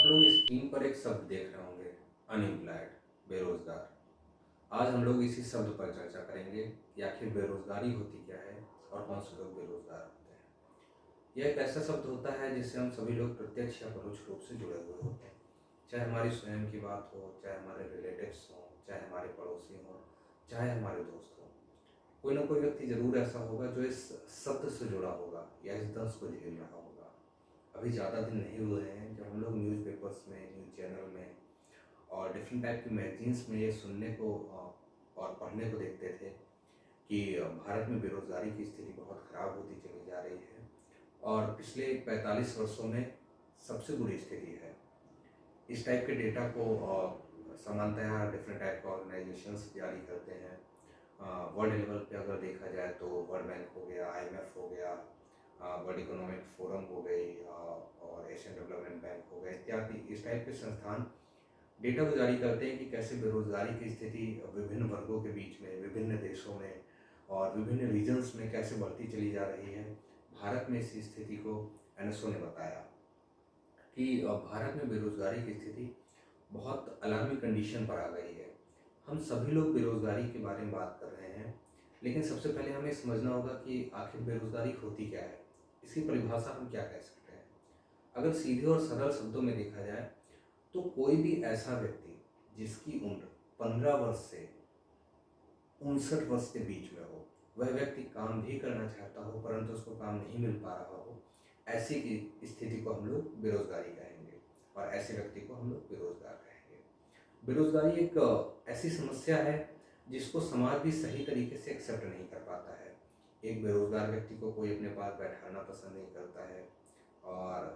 लोग स्क्रीन पर एक शब्द देख रहे होंगे, अनएम्प्लॉयड, बेरोजगार। आज हम लोग इसी शब्द पर चर्चा करेंगे कि आखिर बेरोजगारी होती क्या है और कौन से लोग बेरोजगार होते हैं। यह एक ऐसा शब्द होता है जिससे हम सभी लोग प्रत्यक्ष या परोक्ष रूप से जुड़े हुए होते हैं। चाहे हमारी स्वयं की बात हो, चाहे हमारे रिलेटिव्स हों, चाहे हमारे पड़ोसी हों, चाहे हमारे दोस्त हों, कोई ना कोई व्यक्ति जरूर ऐसा होगा जो इस शब्द से जुड़ा होगा या इस दंश को झेल रहा होगा। अभी ज़्यादा दिन नहीं हुए हैं जब हम लोग न्यूज़पेपर्स में, न्यूज़ चैनल में और डिफरेंट टाइप की मैगजीन्स में ये सुनने को और पढ़ने को देखते थे कि भारत में बेरोज़गारी की स्थिति बहुत ख़राब होती चली जा रही है और पिछले 45 वर्षों में सबसे बुरी स्थिति है। इस टाइप के डेटा को सामान्यतः डिफरेंट टाइप के ऑर्गेनाइजेशंस जारी करते हैं। वर्ल्ड लेवल पे अगर देखा जाए तो वर्ल्ड बैंक हो गया, IMF हो गया, वर्ल्ड इकोनॉमिक फोरम हो गई और एशियन डेवलपमेंट बैंक हो गए इत्यादि इस टाइप के संस्थान डेटा को जारी करते हैं कि कैसे बेरोजगारी की स्थिति विभिन्न वर्गों के बीच में, विभिन्न देशों में और विभिन्न रीजन्स में कैसे बढ़ती चली जा रही है। भारत में इस स्थिति को एनएसओ ने बताया कि भारत में बेरोजगारी की स्थिति बहुत अलार्मिंग कंडीशन पर आ गई है। हम सभी लोग बेरोजगारी के बारे में बात कर रहे हैं, लेकिन सबसे पहले हमें समझना होगा कि आखिर बेरोजगारी होती क्या है, इसकी परिभाषा हम क्या कह सकते हैं। अगर सीधे और सरल शब्दों में देखा जाए तो कोई भी ऐसा व्यक्ति जिसकी उम्र 15 वर्ष से 59 वर्ष के बीच में हो, वह व्यक्ति काम भी करना चाहता हो परंतु उसको काम नहीं मिल पा रहा हो, ऐसी की स्थिति को हम लोग बेरोजगारी कहेंगे और ऐसे व्यक्ति को हम लोग बेरोजगार कहेंगे। बेरोजगारी एक ऐसी समस्या है जिसको समाज भी सही तरीके से एक्सेप्ट नहीं कर पाता है। एक बेरोजगार व्यक्ति को कोई अपने पास बैठाना पसंद नहीं करता है और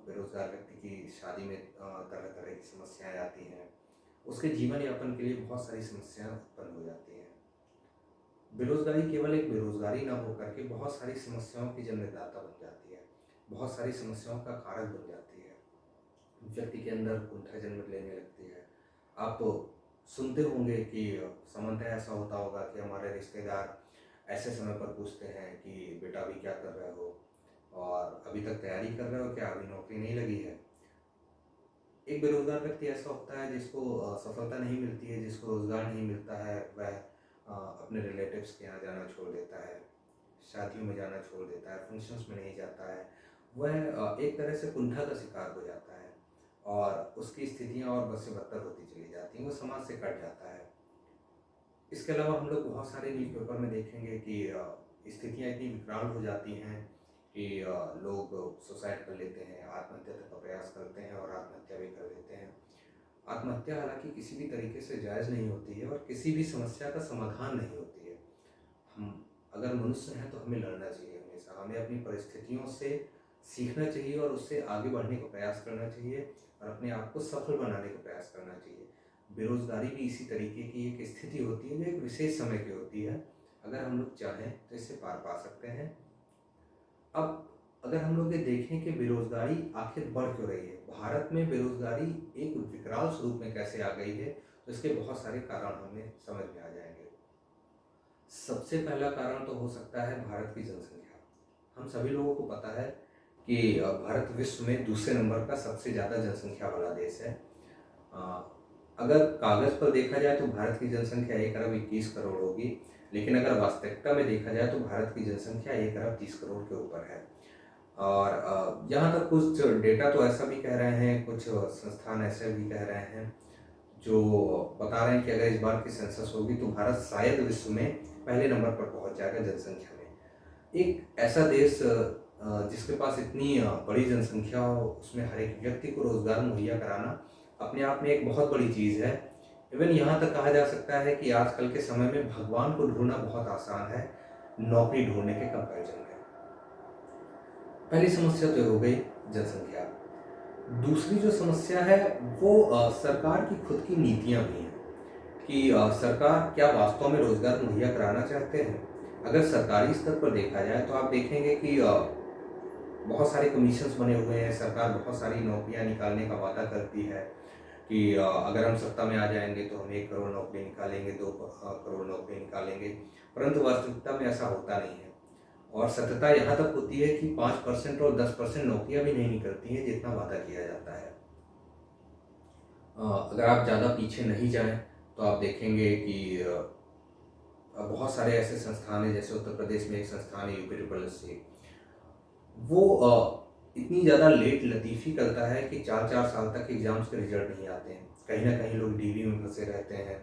बेरोजगार व्यक्ति की शादी में तरह तरह की समस्याएं आती हैं। उसके जीवन यापन के लिए बहुत सारी समस्याएं उत्पन्न हो जाती हैं। बेरोजगारी केवल एक बेरोजगारी ना होकर के बहुत सारी समस्याओं की जन्मदाता बन जाती है, बहुत सारी समस्याओं का कारक बन जाती है। व्यक्ति के अंदर कुंठा जन्म लेने लगती है। आप सुनते होंगे कि सामान्यतः ऐसा होता होगा कि हमारे रिश्तेदार ऐसे समय पर पूछते हैं कि बेटा अभी क्या कर रहे हो और अभी तक तैयारी कर रहे हो क्या, अभी नौकरी नहीं लगी है। एक बेरोजगार व्यक्ति ऐसा होता है जिसको सफलता नहीं मिलती है, जिसको रोजगार नहीं मिलता है, वह अपने रिलेटिव्स के यहाँ जाना छोड़ देता है, शादियों में जाना छोड़ देता है, फंक्शंस में नहीं जाता है। वह एक तरह से कुंठा का शिकार हो जाता है और उसकी स्थितियाँ और बद से बदतर होती चली जाती हैं, वो समाज से कट जाता है। इसके अलावा हम लोग बहुत सारे न्यूज़पेपर में देखेंगे कि स्थितियाँ इतनी विकराल हो जाती हैं कि लोग सुसाइड कर लेते हैं, आत्महत्या तक का प्रयास करते हैं और आत्महत्या भी कर लेते हैं। आत्महत्या हालांकि किसी भी तरीके से जायज़ नहीं होती है और किसी भी समस्या का समाधान नहीं होती है। हम अगर मनुष्य हैं तो हमें लड़ना चाहिए, हमेशा हमें अपनी परिस्थितियों से सीखना चाहिए और उससे आगे बढ़ने का प्रयास करना चाहिए और अपने आप को सफल बनाने का प्रयास करना चाहिए। बेरोजगारी भी इसी तरीके की एक स्थिति होती है जो एक विशेष समय की होती है। अगर हम लोग चाहें तो इससे पार पा सकते हैं। अब अगर हम लोग ये देखें कि बेरोजगारी आखिर बढ़ क्यों रही है, भारत में बेरोजगारी एक विकराल स्वरूप में कैसे आ गई है, तो इसके बहुत सारे कारण हमें समझ में आ जाएंगे। सबसे पहला कारण तो हो सकता है भारत की जनसंख्या। हम सभी लोगों को पता है कि भारत विश्व में दूसरे नंबर का सबसे ज़्यादा जनसंख्या वाला देश है। अगर कागज़ पर देखा जाए तो भारत की जनसंख्या 1 अरब 21 करोड़ होगी, लेकिन अगर वास्तविकता में देखा जाए तो भारत की जनसंख्या 1 अरब 30 करोड़ के ऊपर है। और यहाँ तक कुछ डेटा तो ऐसा भी कह रहे हैं, कुछ संस्थान ऐसे भी कह रहे हैं जो बता रहे हैं कि अगर इस बार की सेंसस होगी तो भारत शायद विश्व में पहले नंबर पर पहुँच जाएगा जनसंख्या में। एक ऐसा देश जिसके पास इतनी बड़ी जनसंख्या हो, उसमें हर एक व्यक्ति को रोजगार मुहैया कराना अपने आप में एक बहुत बड़ी चीज़ है। इवन यहाँ तक कहा जा सकता है कि आजकल के समय में भगवान को ढूंढना बहुत आसान है नौकरी ढूंढने के कंपैरिजन में। पहली समस्या तो हो गई जनसंख्या। दूसरी जो समस्या है वो सरकार की खुद की नीतियाँ भी हैं कि सरकार क्या वास्तव में रोजगार मुहैया कराना चाहते हैं। अगर सरकारी स्तर पर देखा जाए तो आप देखेंगे कि बहुत सारे कमीशंस बने हुए हैं, सरकार बहुत सारी नौकरियां निकालने का वादा करती है कि अगर हम सत्ता में आ जाएंगे तो हम 1 करोड़ नौकरी निकालेंगे, 2 करोड़ नौकरी निकालेंगे, परंतु वास्तविकता में ऐसा होता नहीं है। और सत्यता यहाँ तक होती है कि 5% और 10% नौकरियां भी नहीं निकलती हैं जितना वादा किया जाता है। अगर आप ज़्यादा पीछे नहीं जाएं तो आप देखेंगे कि बहुत सारे ऐसे संस्थान हैं, जैसे उत्तर प्रदेश में एक संस्थान है यूपी ट्रिपल एससी। वो इतनी ज़्यादा लेट लतीफ़ी करता है कि 4-4 साल तक एग्ज़ाम्स के रिजल्ट नहीं आते हैं। कहीं ना कहीं लोग डीवी में फंसे रहते हैं।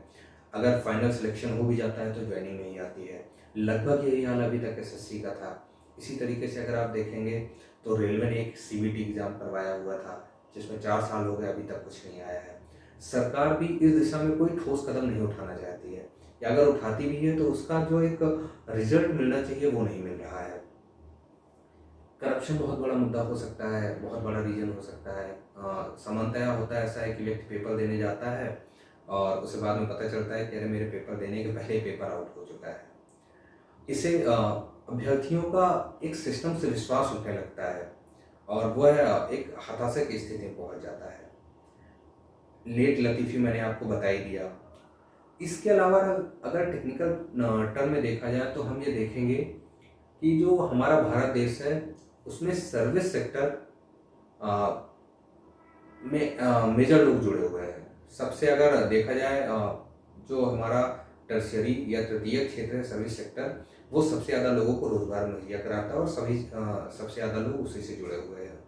अगर फाइनल सिलेक्शन हो भी जाता है तो ज्वाइनिंग नहीं आती है। लगभग यही हाल अभी तक एसएससी का था। इसी तरीके से अगर आप देखेंगे तो रेलवे ने एक सीबीटी एग्ज़ाम करवाया हुआ था, जिसमें 4 साल हो गए, अभी तक कुछ नहीं आया है। सरकार भी इस दिशा में कोई ठोस कदम नहीं उठाना चाहती है, या अगर उठाती भी है तो उसका जो एक रिजल्ट मिलना चाहिए वो नहीं मिल रहा है। करप्शन बहुत बड़ा मुद्दा हो सकता है, बहुत बड़ा रीजन हो सकता है। सामान्यतया होता है ऐसा है कि व्यक्ति पेपर देने जाता है और उसे बाद में पता चलता है कि अरे मेरे पेपर देने के पहले ही पेपर आउट हो चुका है। इससे अभ्यर्थियों का एक सिस्टम से विश्वास उठने लगता है और वह एक हताशा की स्थिति में पहुंच जाता है। लेट लतीफ़ी मैंने आपको बता ही दिया। इसके अलावा अगर टेक्निकल टर्म में देखा जाए तो हम ये देखेंगे कि जो हमारा भारत देश है उसमें सर्विस सेक्टर में मेजर लोग जुड़े हुए हैं। सबसे अगर देखा जाए जो हमारा टर्शियरी या तृतीय क्षेत्र है सर्विस सेक्टर, वो सबसे ज़्यादा लोगों को रोजगार मुहैया कराता है और सबसे ज़्यादा लोग उसी से जुड़े हुए हैं।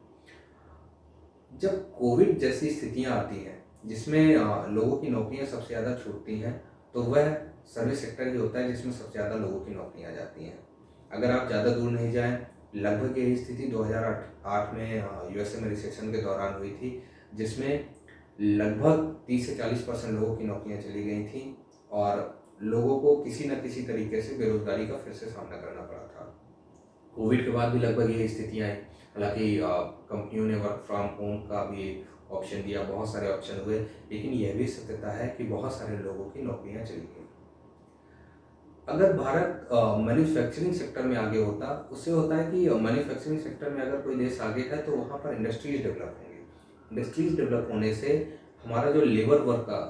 जब कोविड जैसी स्थितियां आती हैं जिसमें लोगों की नौकरियां सबसे ज़्यादा छूटती हैं, तो वह सर्विस सेक्टर ही होता है जिसमें सबसे ज़्यादा लोगों की नौकरियां जाती हैं। अगर आप ज़्यादा दूर नहीं जाएं, लगभग यही स्थिति 2008 में यूएसए में रिसेशन के दौरान हुई थी, जिसमें लगभग 30 से 40% लोगों की नौकरियां चली गई थी और लोगों को किसी न किसी तरीके से बेरोजगारी का फिर से सामना करना पड़ा था। कोविड के बाद भी लगभग यही स्थितियाँ आई। हालांकि कंपनियों ने वर्क फ्रॉम होम का भी ऑप्शन दिया, बहुत सारे ऑप्शन हुए, लेकिन यह भी सत्यता है कि बहुत सारे लोगों की नौकरियां चली गई। अगर भारत मैन्युफैक्चरिंग सेक्टर में आगे होता, उससे होता है कि मैन्युफैक्चरिंग सेक्टर में अगर कोई देश आगे है तो वहाँ पर इंडस्ट्रीज डेवलप होंगी। इंडस्ट्रीज डेवलप होने से हमारा जो लेबर वर्क का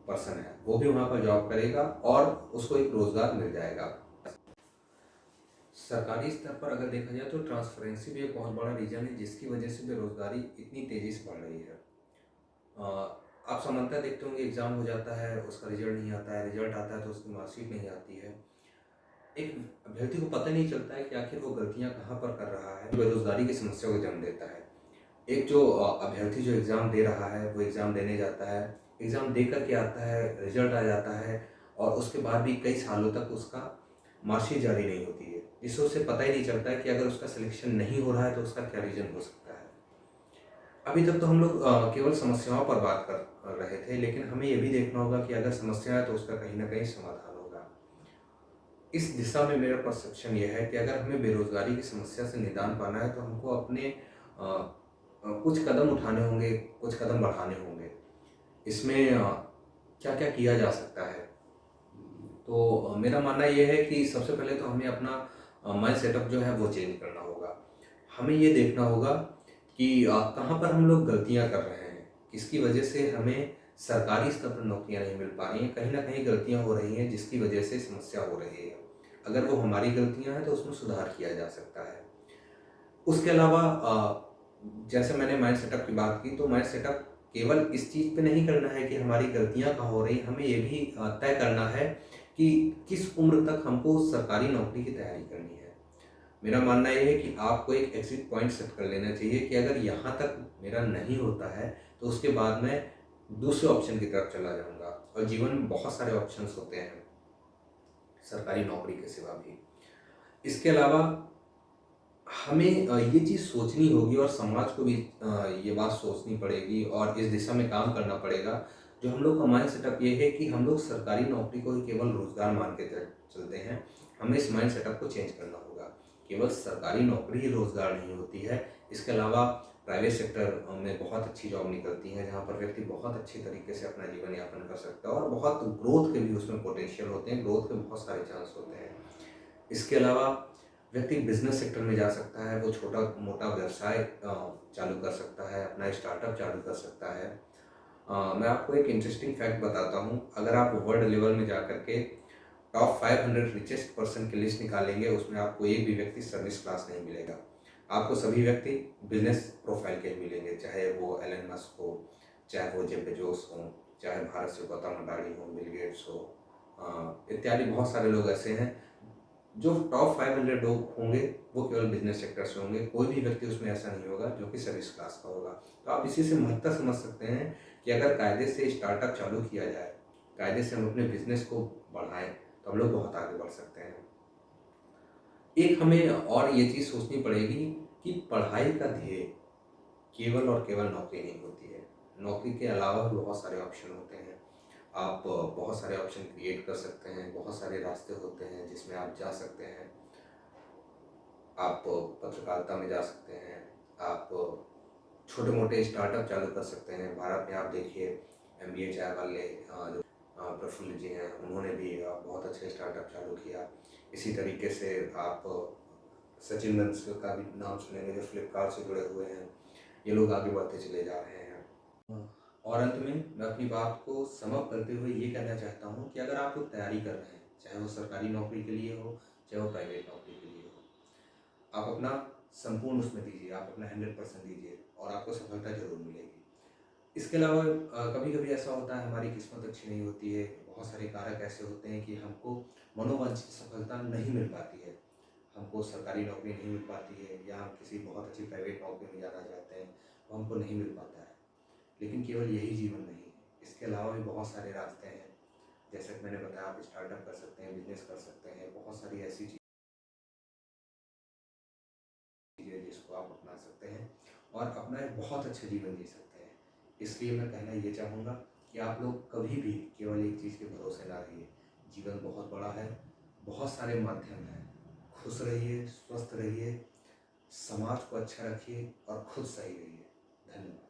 पर्सन है वो भी वहाँ पर जॉब करेगा और उसको एक रोजगार मिल जाएगा। सरकारी स्तर पर अगर देखा जाए तो ट्रांसपेरेंसी भी एक बहुत बड़ा रीजन है जिसकी वजह से बेरोजगारी इतनी तेजी से बढ़ रही है। आप सामान्यतः देखते होंगे एग्जाम हो जाता है, उसका रिजल्ट नहीं आता है, रिजल्ट आता है तो उसकी मार्कशीट नहीं आती है। एक अभ्यर्थी को पता नहीं चलता है कि आखिर वो गलतियां कहाँ पर कर रहा है, बेरोजगारी की समस्या को जन्म देता है। एक जो अभ्यर्थी जो एग्ज़ाम दे रहा है वो एग्ज़ाम देने जाता है, एग्ज़ाम दे करके आता है, रिजल्ट आ जाता है और उसके बाद भी कई सालों तक उसका मार्कशीट जारी नहीं होती है, जिससे उसे पता ही नहीं चलता है कि अगर उसका सिलेक्शन नहीं हो रहा है तो उसका क्या रीज़न हो सकता है। अभी तक तो हम लोग केवल समस्याओं पर बात कर रहे थे, लेकिन हमें यह भी देखना होगा कि अगर समस्या है तो उसका कहीं ना कहीं समाधान होगा। इस दिशा में मेरा परसेप्शन यह है कि अगर हमें बेरोजगारी की समस्या से निदान पाना है तो हमको अपने कुछ कदम उठाने होंगे, कुछ कदम बढ़ाने होंगे। इसमें क्या क्या किया जा सकता है, तो मेरा मानना यह है कि सबसे पहले तो हमें अपना माइंड सेटअप जो है वो चेंज करना होगा। हमें ये देखना होगा कि कहाँ पर हम लोग गलतियाँ कर रहे हैं, किसकी वजह से हमें सरकारी स्तर पर नौकरियाँ नहीं मिल पा रही हैं। कहीं ना कहीं गलतियाँ हो रही हैं जिसकी वजह से समस्या हो रही है। अगर वो हमारी गलतियाँ हैं तो उसमें सुधार किया जा सकता है। उसके अलावा जैसे मैंने माइंड सेटअप की बात की, तो माइंड सेटअप केवल इस चीज़ पे नहीं करना है कि हमारी गलतियां कहाँ हो रही, हमें ये भी तय करना है कि किस उम्र तक हमको सरकारी नौकरी की तैयारी करनी है। मेरा मानना यह है कि आपको एक एग्जिट पॉइंट सेट कर लेना चाहिए कि अगर यहाँ तक मेरा नहीं होता है तो उसके बाद मैं दूसरे ऑप्शन की तरफ चला जाऊँगा। और जीवन में बहुत सारे ऑप्शंस होते हैं सरकारी नौकरी के सिवा भी। इसके अलावा हमें ये चीज़ सोचनी होगी और समाज को भी ये बात सोचनी पड़ेगी और इस दिशा में काम करना पड़ेगा। जो हम लोग का माइंड सेटअप ये है कि हम लोग सरकारी नौकरी को ही केवल रोजगार मान के चलते हैं। हमें इस माइंड सेटअप को चेंज करना होगा। केवल सरकारी नौकरी ही रोजगार नहीं होती है। इसके अलावा प्राइवेट सेक्टर में बहुत अच्छी जॉब निकलती हैं जहाँ पर व्यक्ति बहुत अच्छी तरीके से अपना जीवन यापन कर सकता है और बहुत ग्रोथ के भी उसमें पोटेंशियल होते हैं, ग्रोथ के बहुत सारे चांस होते हैं। इसके अलावा व्यक्ति बिजनेस सेक्टर में जा सकता है, वो छोटा मोटा व्यवसाय चालू कर सकता है, अपना स्टार्टअप चालू कर सकता है। मैं आपको एक इंटरेस्टिंग फैक्ट बताता हूँ। अगर आप वर्ल्ड लेवल में जा करके टॉप 500 रिचेस्ट पर्सन की लिस्ट निकालेंगे, उसमें आपको एक भी व्यक्ति सर्विस क्लास नहीं मिलेगा। आपको सभी व्यक्ति बिजनेस प्रोफाइल के मिलेंगे, चाहे वो एलन मस्क हो, चाहे वो जेफ बेजोस हों, चाहे भारत से गौतम अडानी हो, बिल गेट्स हो, इत्यादि बहुत सारे लोग ऐसे हैं। जो टॉप 500 लोग होंगे वो केवल बिजनेस सेक्टर से होंगे, कोई भी व्यक्ति उसमें ऐसा नहीं होगा जो कि सर्विस क्लास का होगा। तो आप इसी से महत्ता समझ सकते हैं कि अगर कायदे से स्टार्टअप चालू किया जाए, कायदे से हम अपने बिजनेस को बढ़ाएं, तो हम लोग बहुत आगे बढ़ सकते हैं। एक हमें और ये चीज़ सोचनी पड़ेगी कि पढ़ाई का ध्येय केवल और केवल नौकरी नहीं होती है। नौकरी के अलावा भी बहुत सारे ऑप्शन होते हैं। आप बहुत सारे ऑप्शन क्रिएट कर सकते हैं, बहुत सारे रास्ते होते हैं जिसमें आप जा सकते हैं। आप पत्रकारिता में जा सकते हैं, आप छोटे मोटे स्टार्टअप चालू कर सकते हैं। भारत में आप देखिए MBA चाय वाले जो प्रफुल्ल जी हैं, उन्होंने भी बहुत अच्छे स्टार्टअप चालू किया। इसी तरीके से आप सचिन वंश का भी नाम सुनेंगे, जो फ्लिपकार्ट से जुड़े हुए हैं। ये लोग आगे बढ़ते चले जा रहे हैं। और अंत में मैं अपनी बात को समअप करते हुए ये कहना चाहता हूँ कि अगर आप लोग तैयारी कर रहे हैं, चाहे वो सरकारी नौकरी के लिए हो, चाहे वो प्राइवेट नौकरी के लिए हो, आप अपना संपूर्ण उसमें दीजिए, आप अपना 100% दीजिए और आपको सफलता जरूर मिलेगी। इसके अलावा कभी कभी ऐसा होता है हमारी किस्मत अच्छी नहीं होती है, बहुत सारे कारक ऐसे होते हैं कि हमको मनोवांछित सफलता नहीं मिल पाती है। हमको सरकारी नौकरी नहीं मिल पाती है, या हम किसी बहुत अच्छी प्राइवेट नौकरी में जाना चाहते हैं तो हमको नहीं मिल पाता है। लेकिन केवल यही जीवन नहीं है, इसके अलावा भी बहुत सारे रास्ते हैं। जैसे कि मैंने बताया, आप स्टार्टअप कर सकते हैं, बिजनेस कर सकते हैं, बहुत सारी ऐसी चीज़ें जिसको आप अपना सकते हैं और अपना एक बहुत अच्छा जीवन जी सकते हैं। इसलिए मैं कहना ये चाहूँगा कि आप लोग कभी भी केवल एक चीज़ के भरोसे ना रहिए। जीवन बहुत बड़ा है, बहुत सारे माध्यम हैं। खुश रहिए, स्वस्थ रहिए, समाज को अच्छा रखिए और खुद सही रहिए। धन्यवाद।